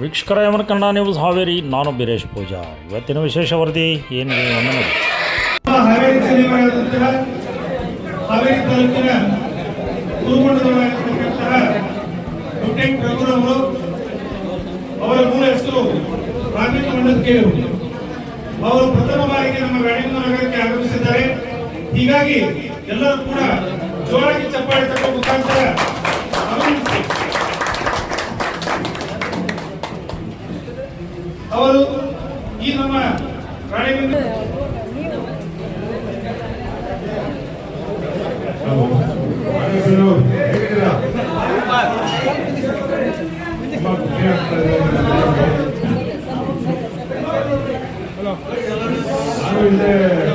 ವೀಕ್ಷಕರ ಯಮನ ಕನ್ನಡ ನ್ಯೂಸ್ ಹಾವೇರಿ. ನಾನು ಬೀರೇಶ್ ಪೂಜಾರ್. ಇವತ್ತಿನ ವಿಶೇಷ ವರದಿ ಏನಿದೆ ನೋಡಿ. ಹಾವೇರಿ ಜಿಲ್ಲೆಯ ಹಾವೇರಿ ತಾಲೂಕಿನ ಕುರುಬಂಡದಲ್ಲಿರ್ತಕ್ಕಂತಹ ಲೆಫ್ಟಿನೆಂಟ್ ರಘುರವರು ಅವರ ಮೂಲ ಹೆಸರು ಪ್ರಾಥಮಿಕ ಮಂಡಲಕೇರು. ಅವರು ಪ್ರಥಮ ಬಾರಿಗೆ ನಮ್ಮ ರಾಣಿಬೆನ್ನೂರು ನಗರಕ್ಕೆ ಆಗಮಿಸಿದ್ದಾರೆ. ಹೀಗಾಗಿ ಎಲ್ಲರೂ ಕೂಡ ಜೋರಾಗಿ ಚಪ್ಪಾಳೆ ತಟ್ಟುವ ಮುಖಾಂತರ ಅವರು ಈ ನಮ್ಮ ರಾಣಿಬೆನ್ನೂರು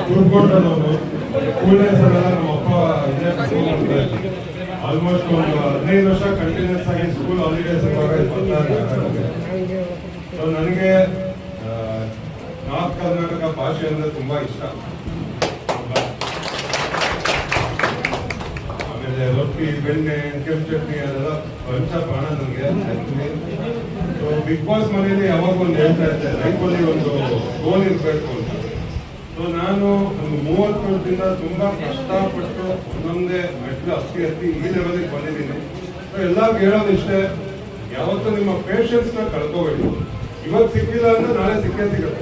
ಕೂತ್ಕೊಂಡವರು ಕೂಡಲೇ ಸಲ ನಮ್ಮ ಅಪ್ಪ ಇಲ್ಲೇ ಆಲ್ಮೋಸ್ಟ್ ಒಂದು 15 ವರ್ಷ ಕಂಟಿನ್ಯೂಸ್ ಆಗಿ ಸ್ಕೂಲ್ ಹಾಲಿಡೇಸ್ ಸೊ ನನಗೆ ನಾರ್ತ್ ಕರ್ನಾಟಕ ಭಾಷೆ ಅಂದ್ರೆ ತುಂಬಾ ಇಷ್ಟ. ಆಮೇಲೆ ರೊಟ್ಟಿ, ಬೆಣ್ಣೆ, ಕೆಂಪು ಚಟ್ನಿ ಅದೆಲ್ಲ ಪಂಚ ಪ್ರಾಣ ನನಗೆ. ಸೊ ಬಿಗ್ ಬಾಸ್ ಮನೆಯಲ್ಲಿ ಯಾವಾಗ ಒಂದು ಹೇಳ್ತಾ ಇದ್ದೆ, ಲೈಫಲ್ಲಿ ಒಂದು ಗೋಲ್ ಇರಬೇಕು ಅಂತ. ಸೊ ನಾನು ಒಂದು 30 ವರ್ಷದಿಂದ ತುಂಬಾ ಕಷ್ಟಪಟ್ಟು ಒಂದೊಂದೇ ಮೆಟ್ಲು ಹತ್ತಿ ಈ ಲೆವೆಲ್ಗೆ ಬಂದಿದ್ದೀನಿ. ಸೊ ಎಲ್ಲರಿಗೂ ಹೇಳೋದು ಇಷ್ಟೇ, ಯಾವತ್ತೂ ನಿಮ್ಮ ಪೇಷನ್ಸ್ ನ ಕಳ್ಕೋಬೇಡಿ. ಇವತ್ತು ಸಿಕ್ಕಿಲ್ಲ ಅಂದ್ರೆ ನಾಳೆ ಸಿಕ್ಕೇ ಸಿಗುತ್ತೆ,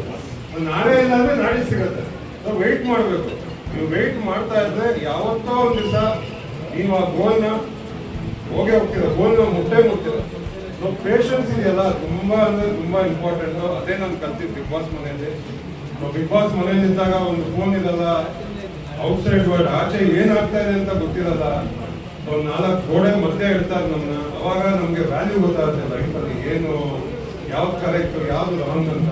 ನಾಳೆ ಇಲ್ಲ ಅಂದ್ರೆ ನಾಳೆ ಸಿಗುತ್ತೆ. ಸೊ ವೆಯ್ಟ್ ಮಾಡಬೇಕು. ನೀವು ವೆಯ್ಟ್ ಮಾಡ್ತಾ ಇದ್ರೆ ಯಾವತ್ತೋ ಒಂದು ದಿವಸ ನೀವು ಆ ಗೋಲ್ನ ಹೋಗ್ತೀರ, ಗೋಲ್ನ ಮುಟ್ತೀರ. ಸೊ ಪೇಷನ್ಸ್ ಇದೆಯಲ್ಲ ತುಂಬಾ ಅಂದ್ರೆ ತುಂಬಾ ಇಂಪಾರ್ಟೆಂಟ್. ಅದೇ ನಾನು ಕಲ್ತಿದ್ದು ಬಿಗ್ ಬಾಸ್ ಮನೆಯಲ್ಲಿ. ಬಿಗ್ ಬಾಸ್ ಮನೆಯಲ್ಲಿದ್ದಾಗ ಒಂದು ಫೋನ್ ಇರಲ್ಲ, ಔಟ್ಸೈಡ್ ವರ್ಲ್ಡ್ ಆಚೆ ಏನಾಗ್ತಾ ಇದೆ ಅಂತ ಗೊತ್ತಿರಲ್ಲ. ಒಂದು 4 ಗೋಡೆ ಮಧ್ಯೆ ಇಡ್ತಾರೆ ನಮ್ಮನ್ನ. ಅವಾಗ ನಮ್ಗೆ ವ್ಯಾಲ್ಯೂ ಗೊತ್ತಾಗುತ್ತೆ ಲೈಫಲ್ಲಿ, ಏನು ಯಾವ್ದು ಕರೆಕ್ಟ್ ಯಾವ್ದು ರಾಂಗ್ ಅಂತ.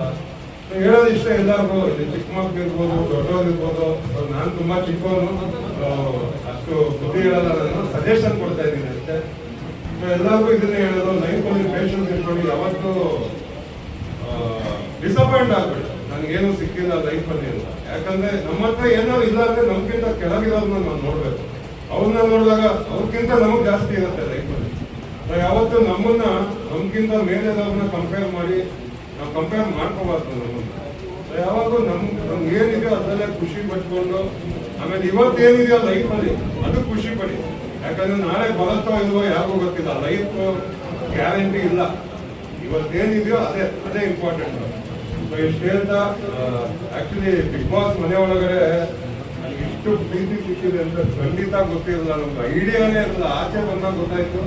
ಹೇಳೋದು ಇಷ್ಟ ಎಲ್ಲರಿಗೂ, ಚಿಕ್ಕ ಮಕ್ಳು ಇರ್ಬೋದು, ದೊಡ್ಡವ್ರು ಇರ್ಬೋದು. ನಾನು ತುಂಬಾ ಚಿಕ್ಕವನು, ಅಷ್ಟು ಬುದ್ಧಿ ಹೇಳಲ್ಲ, ನಾನು ಸಜೆಷನ್ ಕೊಡ್ತಾ ಇದ್ದೀನಿ ಅಷ್ಟೇ. ಎಲ್ಲರಿಗೂ ಇದನ್ನೇ ಹೇಳೋದು, ಲೈಫಲ್ಲಿ ಪೇಷನ್ಸ್ ಇಟ್ಕೊಂಡು ಯಾವತ್ತೂ ಡಿಸಪಾಯಿಂಟ್ ಆಗ್ಬೇಡಿ. ನನಗೇನು ಸಿಕ್ಕಿಲ್ಲ ಲೈಫಲ್ಲಿ ಅಂತ. ಯಾಕಂದ್ರೆ ನಮ್ಮ ಹತ್ರ ಏನೋ ಇಲ್ಲ ಅಂದ್ರೆ ನಮ್ಗಿಂತ ಕೆಳಗಿರೋದನ್ನ ನಾವು ನೋಡ್ಬೇಕು. ಅವ್ರನ್ನ ನೋಡಿದಾಗ ಅವ್ರಿಗಿಂತ ನಮಗ್ ಜಾಸ್ತಿ ಇರುತ್ತೆ ಲೈಫಲ್ಲಿ. ಯಾವತ್ತು ನಮ್ಗಿಂತ ಮೇಲೆದವ್ರನ್ನ ಕಂಪೇರ್ ಮಾಡಿ ನಾವು ಕಂಪೇರ್ ಮಾಡ್ಕೋಬಾರ್ದು ನಮ್ಮನ್ನ. ಯಾವಾಗೂ ನಮ್ಗೆ ಏನಿದೆಯೋ ಅದರಲ್ಲೇ ಖುಷಿ ಪಟ್ಕೊಂಡು, ಆಮೇಲೆ ಇವತ್ತೇನಿದೆಯೋ ಲೈಫಲ್ಲಿ ಅದು ಖುಷಿ ಪಡಿ. ಯಾಕಂದ್ರೆ ನಾಳೆ ಬರುತ್ತೋ ಇಲ್ವೋ ಯಾರಿಗೂ ಗೊತ್ತಿಲ್ಲ, ಲೈಫ್ ಗ್ಯಾರಂಟಿ ಇಲ್ಲ. ಇವತ್ತೇನಿದೆಯೋ ಅದೇ ಇಂಪಾರ್ಟೆಂಟ್. ಸೊ ಇಷ್ಟು ಹೇಳ್ತಾ, ಆಕ್ಚುಲಿ ಬಿಗ್ ಬಾಸ್ ಮನೆ ಒಳಗಡೆ ನನಗೆ ಇಷ್ಟು ಪ್ರೀತಿ ಸಿಕ್ಕಿದೆ ಅಂತ ಖಂಡಿತ ಗೊತ್ತಿರಲಿಲ್ಲ. ನಮ್ಗೆ ಐಡಿಯಾನೇ ಇರಲಿಲ್ಲ. ಆಚೆ ಬಂದಾಗ ಗೊತ್ತಾಯ್ತು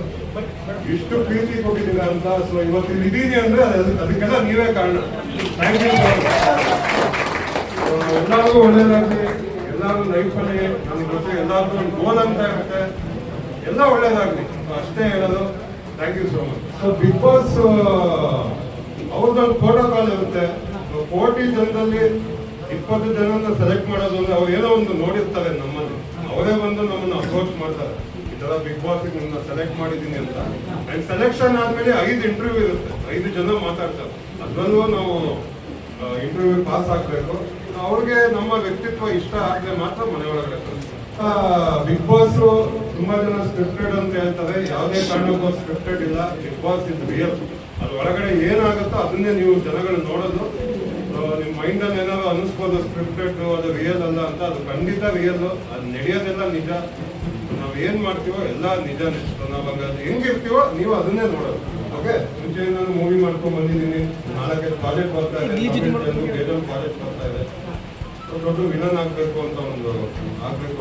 ಇಷ್ಟು ಪ್ರೀತಿ ಕೊಟ್ಟಿದ್ದೀರ ಅಂತ. ಸೊ ಇವತ್ತು ಇದೀನಿ ಅಂದ್ರೆ ಅದಕ್ಕೆಲ್ಲ ನೀವೇ ಕಾರಣ. Thank you. ಎಲ್ಲರಿಗೂ ಒಳ್ಳೇದಾಗ್ಲಿ. ಎಲ್ಲರೂ ಲೈಫಲ್ಲಿ ನನ್ನ ಜೊತೆ ಎಲ್ಲಾರ್ದು ಒಂದು ಗೋಲ್ ಅಂತ ಇರುತ್ತೆ, ಎಲ್ಲ ಒಳ್ಳೇದಾಗ್ಲಿ. ಅಷ್ಟೇ ಹೇಳೋದು. Thank you so much. So Bigg Boss ಅವ್ರದ್ದೊಂದು ಪ್ರೋಟೋಕಾಲ್ ಇರುತ್ತೆ. 40 ಜನರಲ್ಲಿ 20 ಜನನ ಸೆಲೆಕ್ಟ್ ಮಾಡೋದು ಅಂದ್ರೆ ಅವ್ರು ಏನೋ ಒಂದು ನೋಡಿರ್ತಾರೆ ನಮ್ಮಲ್ಲಿ. ಅವರೇ ಬಂದು ನಮ್ಮನ್ನು ಅಪ್ರೋಚ್ ಮಾಡ್ತಾರೆ, ಈ ತರ ಬಿಗ್ ಬಾಸ್ ನನ್ನ ಸೆಲೆಕ್ಟ್ ಮಾಡಿದ್ದೀನಿ ಅಂತ. ಅಂಡ್ ಸೆಲೆಕ್ಷನ್ ಆದ್ಮೇಲೆ 5 ಇಂಟರ್ವ್ಯೂ ಇರುತ್ತೆ, 5 ಜನ ಮಾತಾಡ್ತಾರೆ. ಅದರಲ್ಲೂ ನಾವು ಇಂಟರ್ವ್ಯೂ ಪಾಸ್ ಆಗ್ಬೇಕು. ಅವ್ರಿಗೆ ನಮ್ಮ ವ್ಯಕ್ತಿತ್ವ ಇಷ್ಟ ಆದ್ರೆ ಮಾತ್ರ ಮನೆ ಒಳಗಡೆ. ಬಿಗ್ ಬಾಸ್ ತುಂಬಾ ಜನ ಸ್ಕ್ರಿಪ್ಟೆಡ್ ಅಂತ ಹೇಳ್ತಾರೆ. ಯಾವುದೇ ಕಾರಣಕ್ಕೂ ಸ್ಕ್ರಿಪ್ಟೆಡ್ ಇಲ್ಲ. Bigg Boss is real. ಅದ್ರ ಒಳಗಡೆ ಏನಾಗುತ್ತೋ ಅದನ್ನೇ ನೀವು ಜನಗಳು ನೋಡೋದು. ನಿಮ್ ಮೈಂಡ್ ಅಲ್ಲಿ ಏನಾದ್ರು ಅನಿಸ್ಬೋದು ಸ್ಕ್ರಿಪ್ಟೆಡ್, ಅದು ರಿಯಲ್ ಅಲ್ಲ ಅಂತ. ಅದು ಖಂಡಿತ ರಿಯಲ್. ಅದು ನಡೆಯೋದೆಲ್ಲ ನಿಜ. ನಾವ್ ಏನ್ ಮಾಡ್ತೀವೋ ಎಲ್ಲ ನಿಜನೇ. ನಾವ್ ಹೆಂಗಿರ್ತೀವೋ ನೀವು ಅದನ್ನೇ ನೋಡೋದು. ಓಕೆ, ಮುಂಚೆ ನಾನು ಮೂವಿ ಮಾಡ್ಕೊಂಡ್ ಬಂದಿದ್ದೀನಿ. 4 ಪ್ರಾಜೆಕ್ಟ್ ಬರ್ತಾ ಇದೆ, ಪ್ರಾಜೆಕ್ಟ್ ಬರ್ತಾ ಇದೆ. ದೊಡ್ಡ ವಿಲನ್ ಆಗ್ಬೇಕು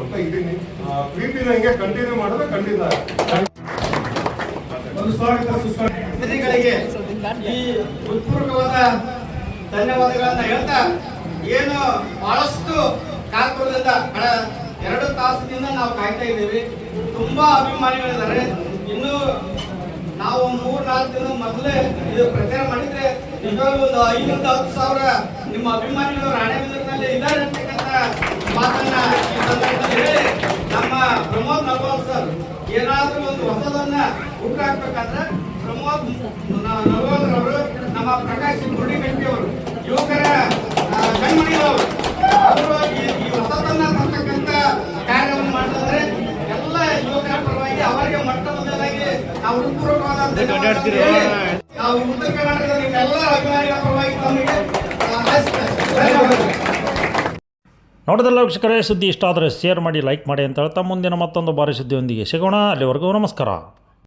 ಅಂತ ಇದೀನಿ. ಪ್ರೀತಿನ ಹಿಂಗೆ ಕಂಟಿನ್ಯೂ ಮಾಡಿದ್ರೆ ಖಂಡಿತ. ಒಂದು ಸ್ವಾಗತ ಸುಸ್ವಾಗತಗಳಿಗೆ ಈ ಹೃತ್ಪೂರ್ವಕವಾದ ಧನ್ಯವಾದಗಳನ್ನ ಹೇಳ್ತಾ, ಏನು ಬಹಳಷ್ಟು ಕಾಲ್ಪುರದಿಂದ 2 ತಾಸಿನಿಂದ ನಾವು ಕಾಯ್ತಾ ಇದ್ದೀವಿ. ತುಂಬಾ ಅಭಿಮಾನಿಗಳಿದ್ದಾರೆ. ಇನ್ನು ನಾವು 3-4 ದಿನ ಮೊದಲೇ ಇದು ಪ್ರಚಾರ ಮಾಡಿದ್ರೆ ನಿಜವಾಗ್ಲೂ ಒಂದು 5-10,000 ನಿಮ್ಮ ಅಭಿಮಾನಿಗಳು ರಾಣೆಬೆನ್ನೂರಿನಲ್ಲಿ ಇದ್ದಾರೆ ಅಂತಕ್ಕಂಥ ಮಾತನ್ನ ಈ ಸಂದರ್ಭದಲ್ಲಿ ಹೇಳಿ, ನಮ್ಮ ಪ್ರಮೋದ್ ನಲ್ವಾಲ್ ಸರ್ ಏನಾದ್ರೂ ಒಂದು ಹೊಸದನ್ನ ಹುಟ್ಟಾಕ್ಬೇಕಂದ್ರೆ ಪ್ರಮೋದ್ ನಲ್ವಾಲ್ ಅವರು, ನಮ್ಮ ಪ್ರಕಾಶ್ ಗುಂಡಿಗಟ್ಟಿ ಅವರು, ಯುವಕರ ಕಣ್ಮಣಿಯವರು, ಅವರು ಈ ಹೊಸದನ್ನ ತರ್ತಕ್ಕಂಥ ಕಾರ್ಯವನ್ನು ಮಾಡಿದ್ರೆ ಎಲ್ಲ ಯುವಕರ ಪರವಾಗಿ ಅವರಿಗೆ ಮೊಟ್ಟ ಮೊದಲಾಗಿ ನಾವು ಹೃತ್ಪೂರ್ವಕವಾದ ಉತ್ತರ ಕರ್ನಾಟಕದ ನಿಮ್ಮೆಲ್ಲ ಅಭಿಮಾನಿಗಳ ಪರವಾಗಿ ತಮಗೆ ಧನ್ಯವಾದಗಳು. ನೋಡಿದಲ್ಲ ವೀಕ್ಷಕರೇ, ಸುದ್ದಿ ಇಷ್ಟ ಆದರೆ ಶೇರ್ ಮಾಡಿ, ಲೈಕ್ ಮಾಡಿ ಅಂತ ಹೇಳ್ತಾ ಮುಂದಿನ ಮತ್ತೊಂದು ಬಾರಿ ಸುದ್ದಿಯೊಂದಿಗೆ ಸಿಗೋಣ. ಅಲ್ಲಿವರೆಗೂ ನಮಸ್ಕಾರ.